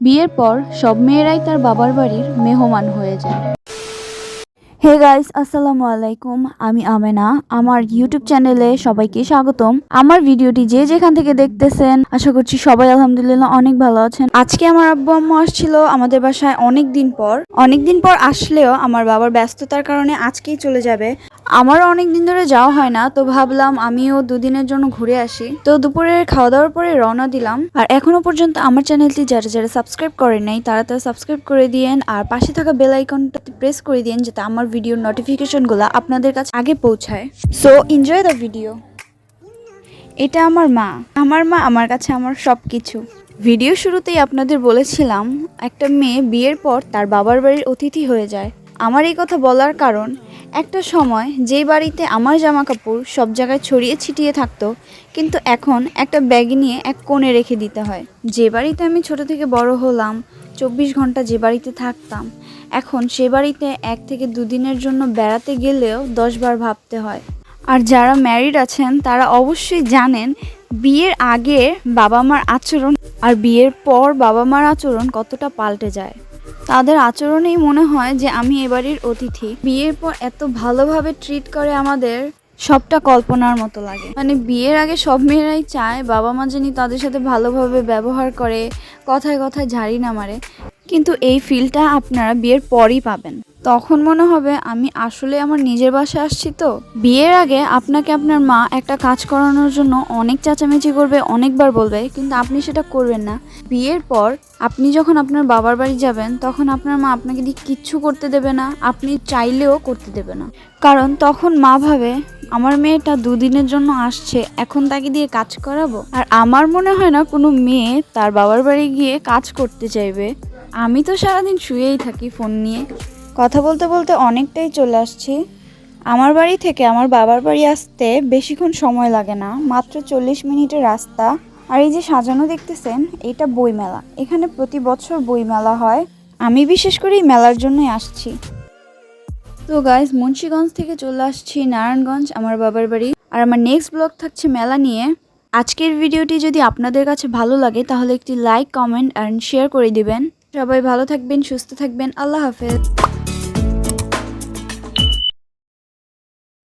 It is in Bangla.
বিয়ের পর সব মেয়েরাই তার বাবার বাড়ির মেহমান হয়ে যায়। হে গাইস, আসসালামু আলাইকুম। আমি আমেনা। আমার ইউটিউব চ্যানেলে সবাইকে স্বাগতম। আমার ভিডিওটি যে যেখান থেকে দেখতেছেন, আশা করছি সবাই আলহামদুলিল্লাহ অনেক ভালো আছেন। আজকে আমার আব্বু আম্মু আসছিল আমাদের বাসায় অনেক দিন পর আসলেও আমার বাবার ব্যস্ততার কারণে আজকেই চলে যাবে। আমারও অনেক দিন ধরে যাওয়া হয় না, তো ভাবলাম আমিও দুদিনের জন্য ঘুরে আসি। তো দুপুরের খাওয়া দাওয়ার পরে রওনা দিলাম। আর এখনো পর্যন্ত আমার চ্যানেলটি যারা যারা সাবস্ক্রাইব করেন নাই তারা সাবস্ক্রাইব করে দিয়েন, আর পাশে থাকা বেল আইকনটাতে প্রেস করে দিয়েন যাতে আমার ভিডিওর নোটিফিকেশনগুলো আপনাদের কাছে আগে পৌঁছায়। So enjoy the video. এটা আমার মা আমার কাছে আমার সব কিছু। ভিডিও শুরুতেই আপনাদের বলেছিলাম একটা মেয়ে বিয়ের পর তার বাবার বাড়ির অতিথি হয়ে যায়। আমার এই কথা বলার কারণ, একটা সময় যেই বাড়িতে আমার জামা কাপড় সব জায়গায় ছড়িয়ে ছিটিয়ে থাকতো, কিন্তু এখন একটা ব্যাগ নিয়ে এক কোণে রেখে দিতে হয়। যে বাড়িতে আমি ছোট থেকে বড় হলাম, 24 ঘন্টা যে বাড়িতে থাকতাম, এখন সে বাড়িতে 1 থেকে 2 দিনের জন্য বেড়াতে গেলেও 10 বার ভাবতে হয়। আর যারা ম্যারিড আছেন তারা অবশ্যই জানেন বিয়ের আগে বাবা মার আচরণ আর বিয়ের পর বাবা মার আচরণ কতটা পাল্টে যায়। তাদের আচরণেই মনে হয় যে আমি এবাড়ির অতিথি। বিয়ের পর এত ভালোভাবে ট্রিট করে আমাদের, সবটা কল্পনার মতো লাগে। মানে বিয়ের আগে সব মেয়েরাই চায় বাবা মা যেন তাদের সাথে ভালোভাবে ব্যবহার করে, কথায় কথায় ঝাড়ি না মারে। কিন্তু এই ফিলটা আপনারা বিয়ের পরই পাবেন। তখন মনে হবে আমি আসলে আমার নিজের বাসায় আসছি। তো বিয়ের আগে আপনাকে আপনার মা একটা কাজ করানোর জন্য অনেক চেঁচামেচি করবে, অনেকবার বলবে, কিন্তু আপনি সেটা করবেন না। বিয়ের পর আপনি যখন আপনার বাবার বাড়ি যাবেন তখন আপনার মা আপনাকে দিয়ে কিচ্ছু করতে দেবে না, আপনি চাইলেও করতে দেবে না। কারণ তখন মা ভাবে আমার মেয়েটা 2 দিনের জন্য আসছে, এখন তাকে দিয়ে কাজ করাবো। আর আমার মনে হয় না কোনো মেয়ে তার বাবার বাড়ি গিয়ে কাজ করতে চাইবে। আমি তো সারাদিন শুয়েই থাকি ফোন নিয়ে। কথা বলতে বলতে অনেকটাই চলে আসছি। আমার বাড়ি থেকে আমার বাবার বাড়ি আসতে বেশিক্ষণ সময় লাগে না, মাত্র 40 মিনিটের রাস্তা। আর এই যে সাজানো দেখতেছেন, এটা বইমেলা। এখানে প্রতি বছর বইমেলা হয়। আমি বিশেষ করে এই মেলার জন্যই আসছি। তো গাইজ, মুন্সিগঞ্জ থেকে চলে আসছি নারায়ণগঞ্জ আমার বাবার বাড়ি। আর আমার নেক্সট ব্লগ থাকছে মেলা নিয়ে। আজকের ভিডিওটি যদি আপনাদের কাছে ভালো লাগে তাহলে একটি লাইক, কমেন্ট আর শেয়ার করে দিবেন। সবাই ভালো থাকবেন, সুস্থ থাকবেন। আল্লাহ হাফেজ।